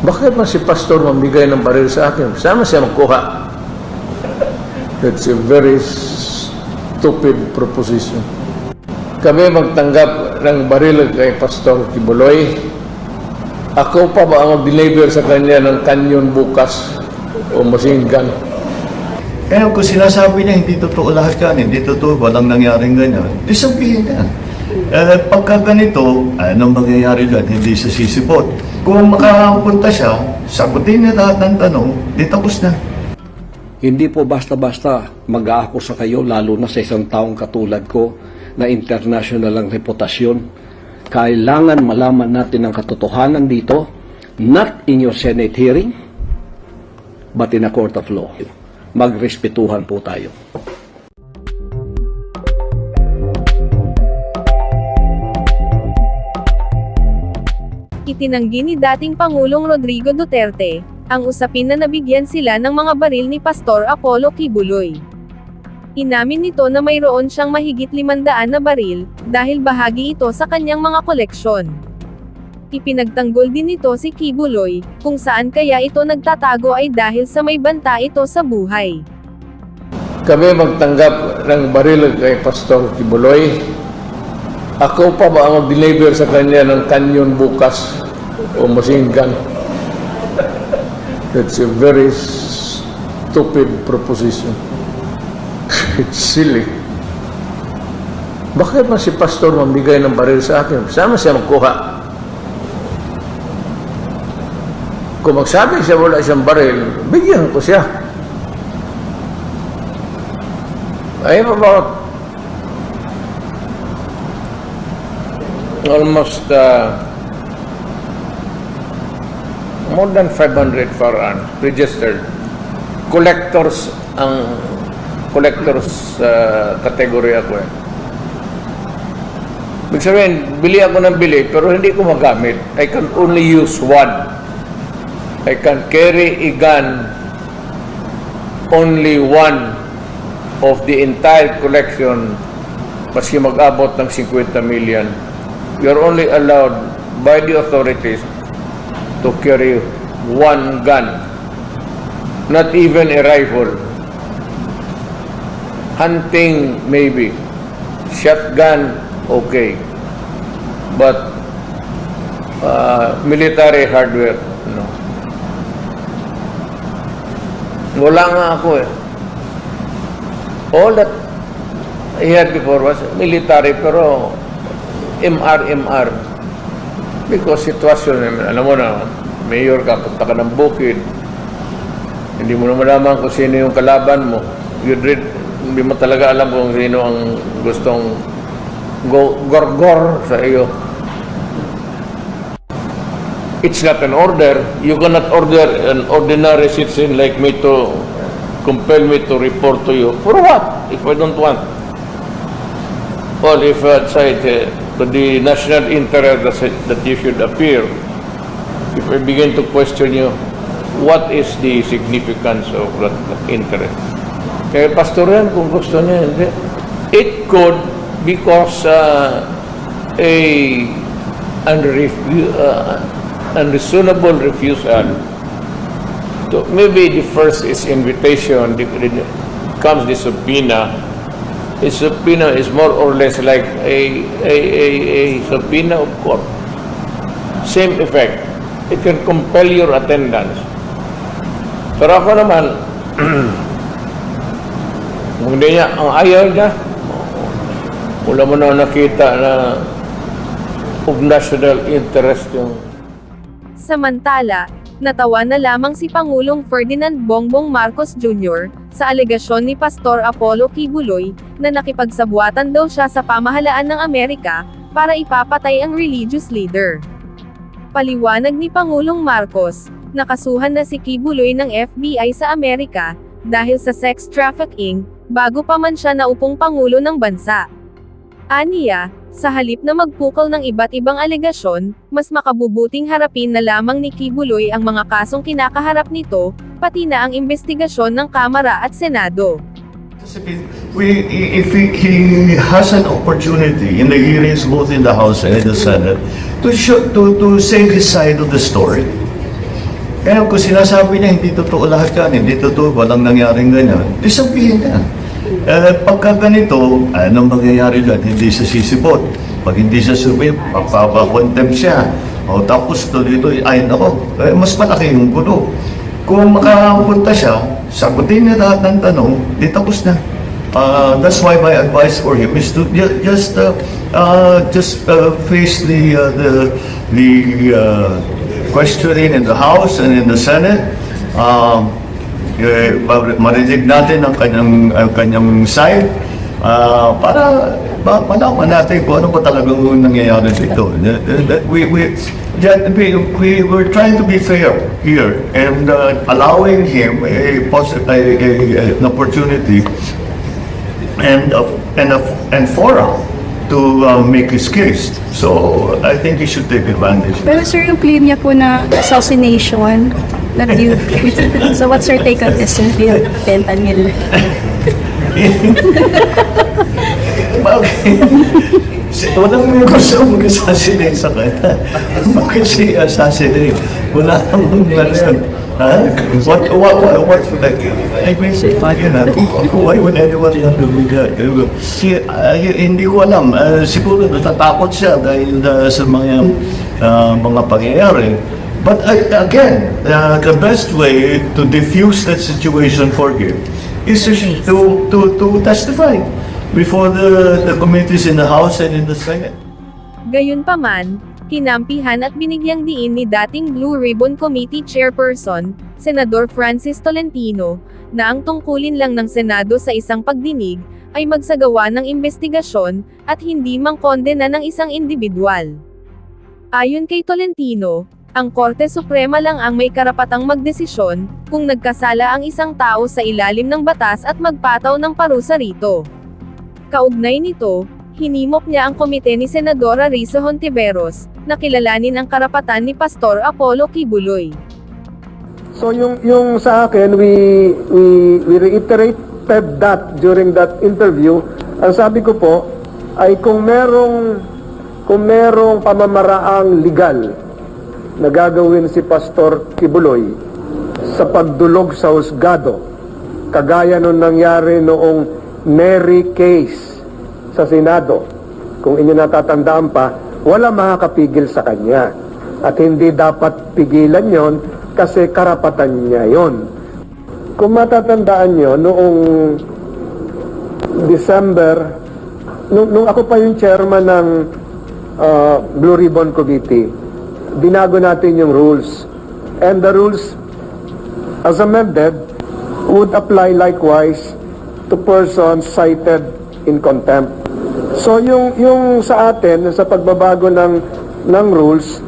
Bakit man si pastor mamigay ng baril sa akin? Sama siya magkuha. That's a very stupid proposition. Kami magtanggap ng baril kay Pastor Quiboloy. Ako pa ba ang mag-deliver sa kanya ng kanyon bukas o machine gun? Kaya kung sinasabi niya hindi totoo lahat yan, hindi totoo, walang nangyaring ganyan, di sabihin niya. Pagka ganito, anong mangyayari dyan? Hindi siya sisipot. Kung makapunta siya, sagutin niya lahat ng tanong, di tapos na. Hindi po basta-basta mag-aako sa kayo, lalo na sa isang taong katulad ko na international ang reputasyon. Kailangan malaman natin ang katotohanan dito, not in your Senate hearing, but in a court of law. Magrespetuhan po tayo. Itinanggi ni dating Pangulong Rodrigo Duterte ang usapin na nabigyan sila ng mga baril ni Pastor Apollo Quiboloy. Inamin nito na mayroon siyang mahigit 500 na baril, dahil bahagi ito sa kanyang mga koleksyon. Ipinagtanggol din nito si Quiboloy, kung saan kaya ito nagtatago ay dahil sa may banta ito sa buhay. Kami magtanggap ng baril kay Pastor Quiboloy. Ako pa ba ang mag-deliver sa kanya ng kanyon bukas o machine gun? That's a very stupid proposition. It's silly. Bakit man si pastor mamigay ng baril sa akin? Sama siya magkuha. Kung magsabi siya wala siyang baril, bigyan ko siya. I have about almost more than 500 firearms registered. Collectors category ako eh. Ibig sabihin, bili ako ng bili, pero hindi ko magamit. I can only use one. I can carry a gun, only one of the entire collection, maski mag-abot ng 50 million. You're only allowed by the authorities to carry one gun, not even a rifle. Hunting, maybe. Shotgun, okay. But military hardware, no. Wala nga ako eh. All that I had before was military, pero MR. Because sitwasyon naman, alam mo na, mayor ka, punta ka ng bukid, hindi mo na malaman kung sino yung kalaban mo. Hindi mo talaga alam kung sino ang gustong gorgor sa iyo. It's not an order. You cannot order an ordinary citizen like me to compel me to report to you. For what? If I don't want. Well, if outside to the national interest that you should appear, if I begin to question you, what is the significance of that interest? Kaya pastor yan, kung gusto niya, hindi. It could, because unreasonable refusal. So maybe the first is invitation, comes the subpoena. A subpoena is more or less like a subpoena of court. Same effect. It can compel your attendance. Pero ako naman, kung hindi niya, ang ayaw niya, wala mo na nakita na of national interest yung... Samantala, natawa na lamang si Pangulong Ferdinand Bongbong Marcos Jr. sa alegasyon ni Pastor Apollo Quiboloy na nakipagsabuatan daw siya sa pamahalaan ng Amerika para ipapatay ang religious leader. Paliwanag ni Pangulong Marcos, nakasuhan na si Quiboloy ng FBI sa Amerika dahil sa sex trafficking bago pa man siya naupong Pangulo ng bansa. Aniya, sa halip na magpukol ng iba't ibang alegasyon, mas makabubuting harapin na lamang ni Quiboloy ang mga kasong kinakaharap nito, pati na ang investigasyon ng Kamara at Senado. If he has an opportunity in the hearings both in the House and in the Senate to say his side of the story, Kaya kung sinasabi niya hindi totoo lahat yan, hindi totoo, walang nangyaring ganyan, di sabihin niya. Pagka ganito, anong mangyayari dyan? Hindi siya sisipot. Pag hindi siya sumip, magpapakontempt siya. O tapos dito, ay nako, mas malaki yung gulo. Kung makapunta siya, sagutin niya lahat ng tanong, di tapos na. That's why my advice for him is to just face the questioning in the House and in the Senate. Marinig natin ang kanyang side para malaman natin kung ano ba talagang nangyayari dito. We were trying to be fair here and allowing him an opportunity and forum to make his case. So I think he should take advantage. Pero sir, yung claim niya po na assassination, so what's your take on this? Yung fentanyl? Walang may gusto mag-assassinate sa kanya. Bakit siya assassinate? Wala namang yun. What like, I mean, why would anyone want to do that? Hindi ko alam. Siguro natatakot siya dahil sa mga pangyayari. But again, the best way to diffuse that situation for him is to testify before the committees in the House and in the Senate. Gayunpaman, kinampihan at binigyang diin ni dating Blue Ribbon Committee Chairperson, Senador Francis Tolentino, na ang tungkulin lang ng Senado sa isang pagdinig, ay magsagawa ng investigasyon, at hindi mangkondena ng isang individual. Ayon kay Tolentino, ang Korte Suprema lang ang may karapatang magdesisyon, kung nagkasala ang isang tao sa ilalim ng batas at magpataw ng parusa rito. Kaugnay nito, hinimok niya ang komite ni Senadora Risa Hontiveros, na kilalanin ang karapatan ni Pastor Apollo Quiboloy. So yung sa akin, we reiterated that during that interview. Ang sabi ko po ay kung merong pamamaraang legal na gagawin si Pastor Quiboloy sa pagdulog sa husgado, kagaya nung nangyari noong Mary case sa Senado, kung inyo natatandaan pa, wala makakapigil sa kanya. At hindi dapat pigilan yon kasi karapatan niya yon. Kung matatandaan nyo, noong December, nung ako pa yung chairman ng Blue Ribbon Committee, binago natin yung rules. And the rules, as amended, would apply likewise to persons cited in contempt. So yung sa atin, sa pagbabago ng rules,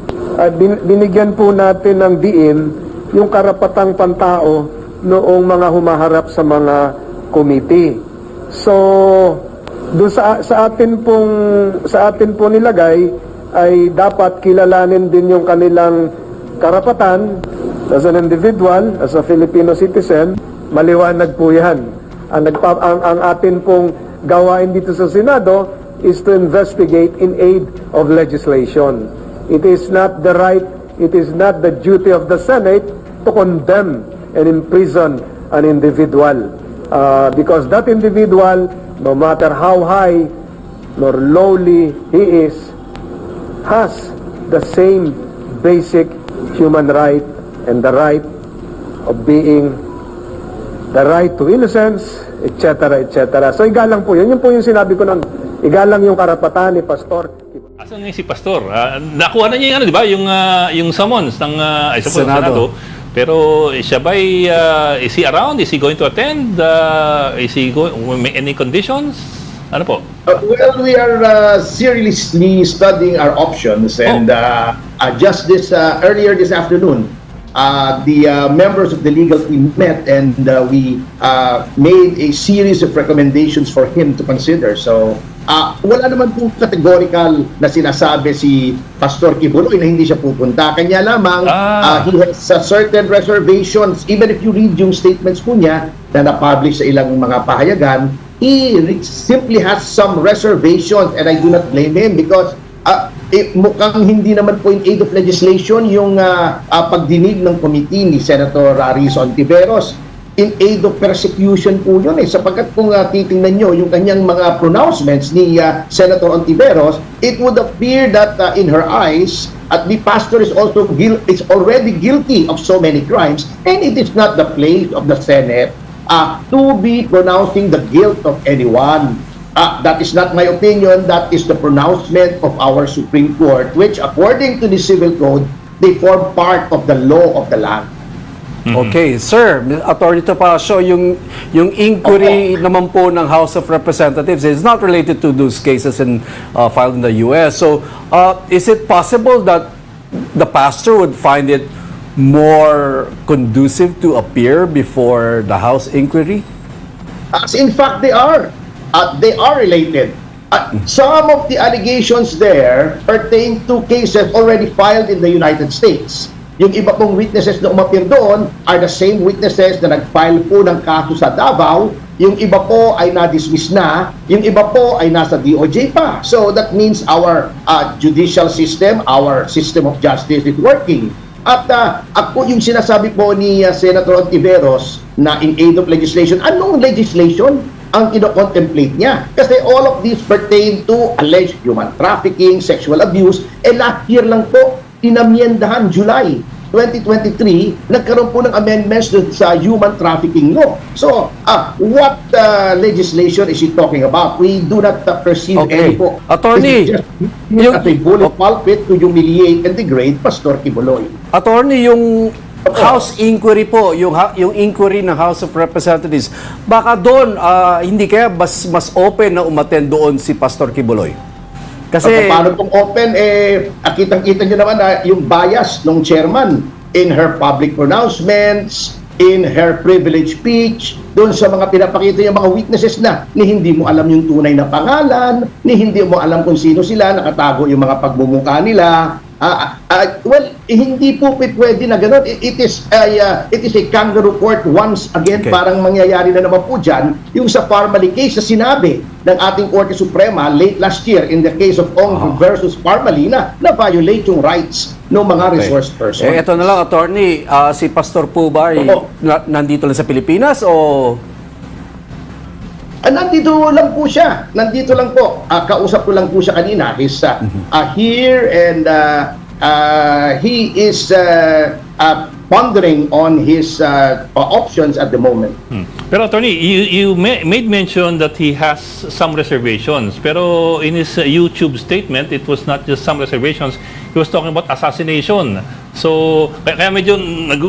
binigyan po natin ng diin yung karapatang pantao noong mga humaharap sa mga committee. So doon sa atin po nilagay ay dapat kilalanin din yung kanilang karapatan as an individual, as a Filipino citizen. Maliwanag po yan. Ang atin pong gawain dito sa Senado is to investigate in aid of legislation. It is not the right, it is not the duty of the Senate to condemn and imprison an individual. Because that individual, no matter how high nor lowly he is, has the same basic human right and the right of being, the right to innocence, etc., etc. So igalang po yun. Yun po yung sinabi ko ng igalang yung karapatan ni Pastor. Asan nga si Pastor? Nakuha na niya yung ano, di ba? Yung summons ng Senado. Pero siya ba is he around? Is he going to attend? Is he going, any conditions? Ano po? Well, we are seriously studying our options, and just earlier this afternoon, the members of the legal team met, and we made a series of recommendations for him to consider. So wala naman po categorical na sinasabi si Pastor Quiboloy na hindi siya pupunta. Kanya lamang he has certain reservations. Even if you read yung statements po niya na na-publish sa ilang mga pahayagan, he simply has some reservations, and I do not blame him because mukhang hindi naman po in aid of legislation yung pagdinig ng committee ni Senator Risa Ontiveros. In aid of persecution po yun sapagkat kung titingnan nyo yung kanyang mga pronouncements ni Senator Ontiveros, it would appear that in her eyes, at the pastor is also is already guilty of so many crimes, and it is not the place of the Senate to be pronouncing the guilt of anyone. That is not my opinion. That is the pronouncement of our Supreme Court, which according to the Civil Code, they form part of the law of the land. Okay, sir, Attorney Topacio, yung inquiry naman po ng House of Representatives is not related to those cases filed in the US. So, is it possible that the pastor would find it more conducive to appear before the House inquiry? As in fact, they are. They are related. Some of the allegations there pertain to cases already filed in the United States. Yung iba pong witnesses na umapir doon are the same witnesses na nag-file po ng kaso sa Davao. Yung iba po ay na-dismiss na. Yung iba po ay nasa DOJ pa. So that means our judicial system, our system of justice is working. At ako yung sinasabi po ni Senator Ontiveros na in aid of legislation, anong legislation ang ino-contemplate niya? Kasi all of these pertain to alleged human trafficking, sexual abuse, last year lang po, inamyendahan July 2023, nagkaroon po ng amendments sa human trafficking law. So, what legislation is he talking about? We do not perceive any po. Attorney, This is just a bullet pulpit to humiliate and degrade Pastor Quiboloy. Attorney, yung House inquiry po, yung inquiry ng House of Representatives, baka doon, hindi kaya mas open na umattend doon si Pastor Quiboloy? Kasi paano pong open, kitang-kita nyo naman yung bias ng chairman in her public pronouncements, in her privilege speech, doon sa mga pinapakita yung mga witnesses na ni hindi mo alam yung tunay na pangalan, ni hindi mo alam kung sino sila, nakatago yung mga pagmumukha nila. Well, hindi po pwede na gano'n. It is a kangaroo court once again. Okay. Parang mangyayari na naman po dyan yung sa Parmali case na sinabi ng ating Korte Suprema late last year in the case of Ong versus Parmali na violate yung rights ng mga resource person. ito na lang, Attorney, si Pastor po ba nandito lang sa Pilipinas o... Nandito lang po siya. Nandito lang po. Kausap ko lang po siya kanina. He's here and he is pondering on his options at the moment. Pero Attorney, you made mention that he has some reservations. Pero in his YouTube statement, it was not just some reservations. He was talking about assassination. So, kaya medyo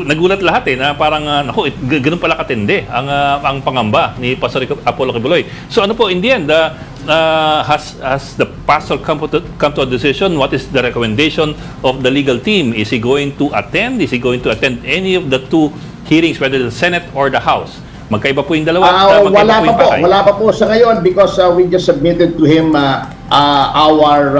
nagulat lahat na parang, naku, ganun pala katindi ang pangamba ni Pastor Apollo Quiboloy. So ano po, in the end, has the pastor come to a decision? What is the recommendation of the legal team? Is he going to attend? Is he going to attend any of the two hearings, whether the Senate or the House? Magkaiba po yung dalawa. Wala pa po sa ngayon because we just submitted to him our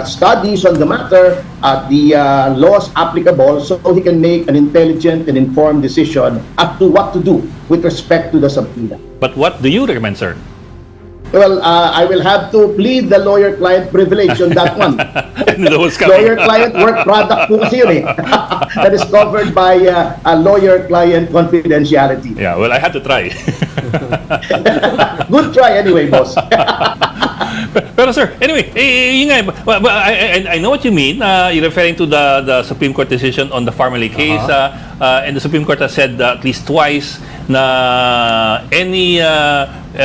studies on the matter, the laws applicable, so he can make an intelligent and informed decision as to what to do with respect to the subpoena. But what do you recommend, sir? Well, I will have to plead the lawyer-client privilege on that one. Lawyer-client work product po kasi yun that is covered by lawyer-client confidentiality. Yeah, well, I had to try. Good try anyway, boss. Pero sir, anyway, yun nga, I know what you mean. You're referring to the Supreme Court decision on the Farmally case. And the Supreme Court has said at least twice na any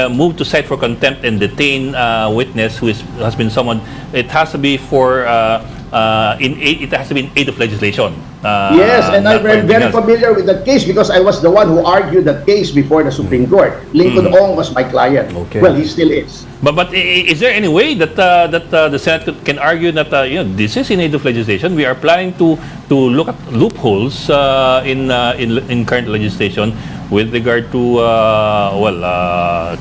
move to cite for contempt and detain witness who has been summoned, it has to be it has to be in aid of legislation. Yes, and I'm very familiar with that case because I was the one who argued that case before the Supreme Court. Lincoln Ong was my client. Okay. Well, he still is. But is there any way that the Senate can argue that this is in aid of legislation? We are planning to look at loopholes in current legislation with regard to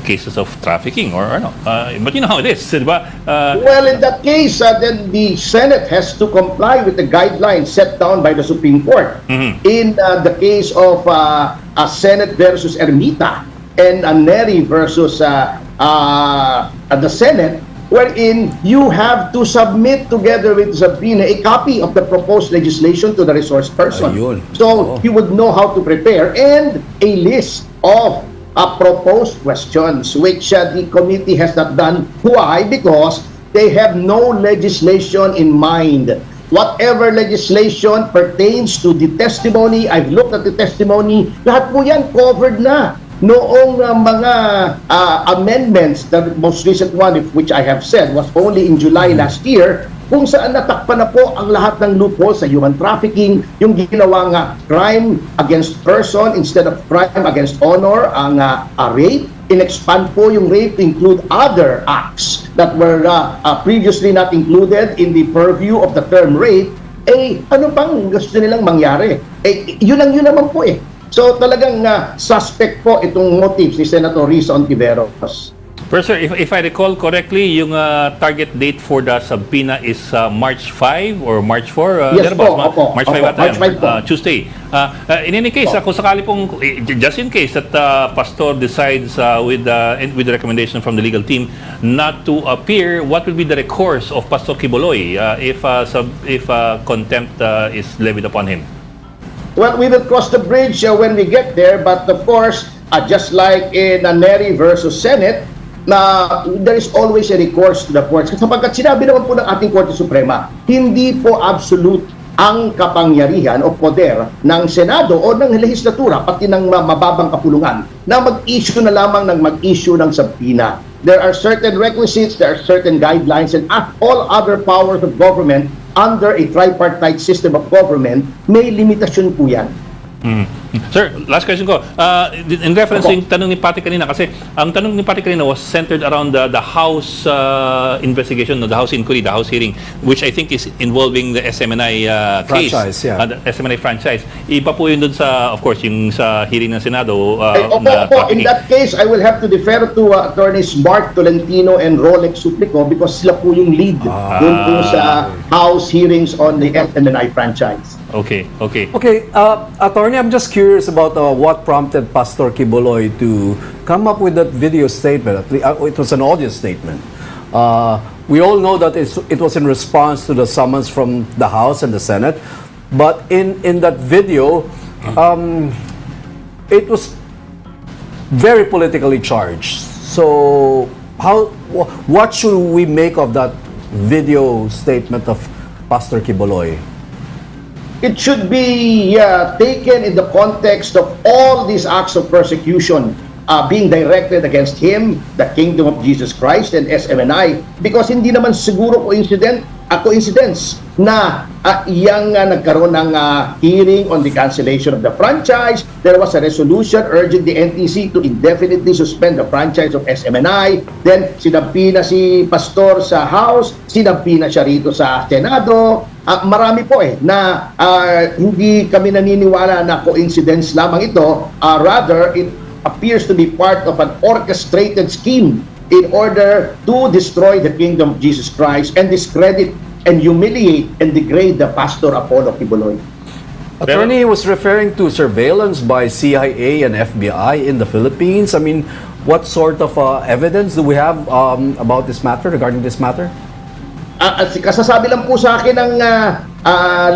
cases of trafficking or no. But you know how it is, diba? Well, in that case, then the Senate has to comply with the guidelines set down by the Supreme Court. In the case of Senate versus Ermita and Neri versus the Senate, wherein you have to submit together with subpoena a copy of the proposed legislation to the resource person. Ayun. So he would know how to prepare, and a list of proposed questions, which the committee has not done. Why? Because they have no legislation in mind. Whatever legislation pertains to the testimony, I've looked at the testimony, lahat po yan covered na. Noong mga amendments, the most recent one, which I have said, was only in July last year, kung saan natakpan na po ang lahat ng loopholes sa human trafficking, yung ginawang crime against person instead of crime against honor, ang rape. In-expand po yung rape to include other acts that were previously not included in the purview of the term rape. Ano pang gusto nilang mangyari? Yun naman po eh. So talagang suspect po itong motives ni Senator Risa Ontiveros. Pero sir, if I recall correctly, yung target date for the subpoena is March 5 or March 4? Yes po, opo. March 5 ata March 5 po. Tuesday. In any case, kung sakali pong, just in case that Pastor decides with the recommendation from the legal team not to appear, what will be the recourse of Pastor Quiboloy if contempt is levied upon him? Well, we will cross the bridge when we get there, but of course, just like in Neri versus Senate, na there is always a recourse to the courts. Sapagkat sinabi naman po ng ating Korte Suprema, hindi po absolute ang kapangyarihan o poder ng Senado o ng lehislatura, pati ng mababang kapulungan, na mag-issue na lamang ng mag-issue ng subpoena. There are certain requisites, there are certain guidelines, and all other powers of government under a tripartite system of government, may limitasyon po yan. Sir, last question ko. In reference yung tanong ni Pati kanina, kasi ang tanong ni Pati kanina was centered around the House investigation, the House inquiry, the House hearing, which I think is involving the SMNI case. Franchise, yeah. The SMNI franchise. Iba po yun dun sa, of course, yung sa hearing ng Senado. In that case, I will have to defer to attorneys Mark Tolentino and Rolex Suplico because sila po yung lead dun po sa House hearings on the SMNI franchise. Okay. Okay, Attorney, I'm just curious about what prompted Pastor Quiboloy to come up with that video statement. It was an audio statement. We all know that it was in response to the summons from the House and the Senate. But in that video, it was very politically charged. So, what should we make of that video statement of Pastor Quiboloy? It should be taken in the context of all these acts of persecution being directed against him, the Kingdom of Jesus Christ, and SMNI, because hindi naman siguro coincidence na nagkaroon ng hearing on the cancellation of the franchise. There was a resolution urging the NTC to indefinitely suspend the franchise of SMNI. Then sinampina si Pastor sa House, sinampina siya rito sa Senado. Marami po na hindi kami naniniwala na coincidence lamang ito. Rather, it appears to be part of an orchestrated scheme in order to destroy the Kingdom of Jesus Christ and discredit and humiliate and degrade the Pastor Apollo Quiboloy. Attorney was referring to surveillance by CIA and FBI in the Philippines. I mean, what sort of evidence do we have about this matter, regarding this matter? Kasasabi lang po sa akin ng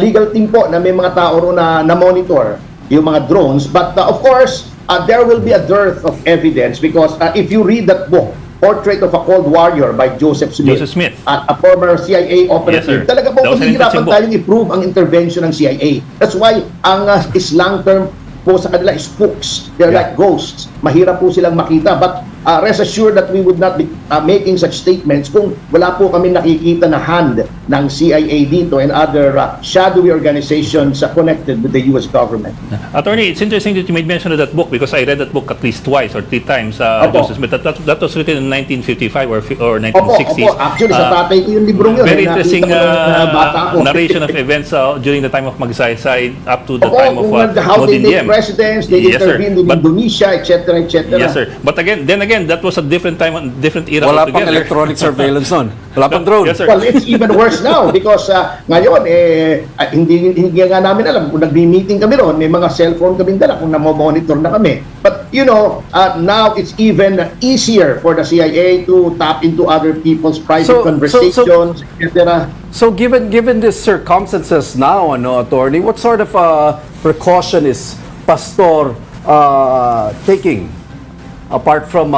legal team po na may mga tao ro na monitor yung mga drones, but of course there will be a dearth of evidence because if you read that book, Portrait of a Cold Warrior by Joseph Smith, a former CIA operative, talaga po mahirapan tayong i-prove ang intervention ng CIA. That's why ang Islam term po sa kanila is spooks. They're like ghosts. Mahirap po silang makita. But rest assured that we would not be making such statements kung wala po kami nakikita na hand ng CIA dito and other shadowy organizations connected with the US government. Attorney, it's interesting that you made mention of that book because I read that book at least twice or 3 times. Joseph Smith. That was written in 1955 or 1960s. Opo. Actually, sa tatay ko yung librong yun. Very interesting narration of events during the time of Magsaysay up to the time of how they make Modin presidents, they intervened in Indonesia, etc. Yes, sir. But then again, that was a different time, different era Wala pang altogether. electronic surveillance nun. Wala pang drone. Yes, sir. Well, it's even worse worse now because ngayon hindi nga namin alam kung nagmi-meeting kami ron, may mga cellphone kami dala kung namo-monitor na kami. But now it's even easier for the CIA to tap into other people's private conversations, etc. So given these circumstances now, attorney, what sort of precaution is Pastor taking apart from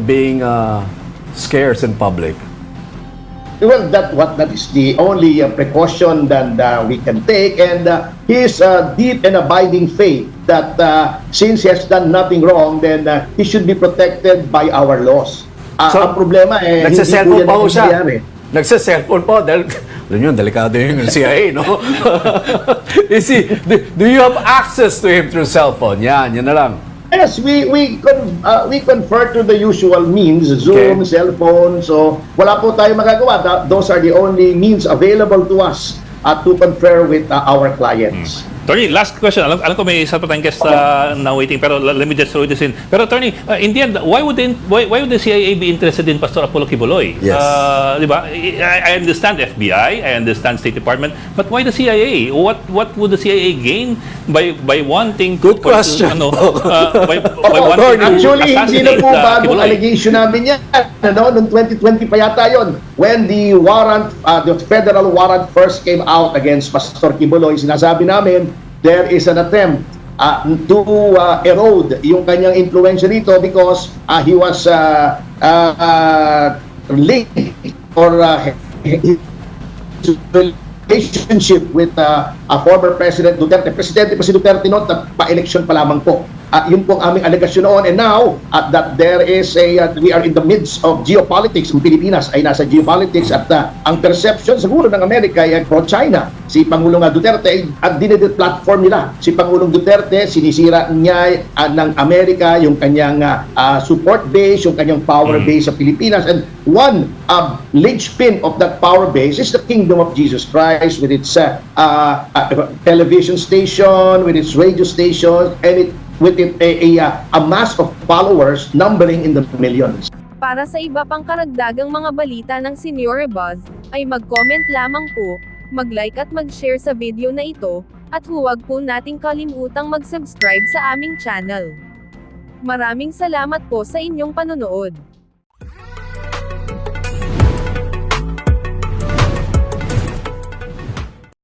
being scarce in public? Well, that is the only precaution that we can take, and his deep and abiding faith that since he has done nothing wrong, then he should be protected by our laws. Ang problema nagsa-cellphone pa ho siya. nangyayari. Nagsa-cellphone po dahil alam nyo, delikado yung CIA, no? Do you have access to him through cellphone? Yan na lang. Yes, we convert to the usual means, Zoom, cellphone. So wala po tayo magagawa. Those are the only means available to us to confer with our clients. Attorney, last question. Alam ko may isa pa tayong guest na waiting, pero let me just throw this in. Pero Attorney, in the end, why would the CIA be interested in Pastor Apollo Quiboloy? Yes. Di ba? I understand FBI, I understand State Department, but why the CIA? What would the CIA gain by wanting to... Good question. By wanting Actually, hindi na assassinate po bagong Quiboloy? allegation namin yan. Noong 2020 pa yata yun. When the warrant, the federal warrant first came out against Pastor Quiboloy, sinasabi namin, there is an attempt to erode yung kanyang influence dito because he was linked or his relationship with a former President Duterte. Presidente pa si Duterte noon, pa-election pa lamang po. Yun po ang aming alegasyon noon. And now, that there is we are in the midst of geopolitics. Ang Pilipinas ay nasa geopolitics at ang perception siguro ng Amerika ay pro-China. Si Pangulong Duterte, at dinedeplatform nila. Si Pangulong Duterte, sinisira niya ng Amerika yung kanyang support base, yung kanyang power base sa Pilipinas. And one linchpin of that power base is the Kingdom of Jesus Christ with its television station, with its radio station, and with a mass of followers numbering in the millions. Para sa iba pang karagdagang mga balita ng Senyora Buzz, ay mag-comment lamang po, mag-like at mag-share sa video na ito, at huwag po nating kalimutang mag-subscribe sa aming channel. Maraming salamat po sa inyong panonood.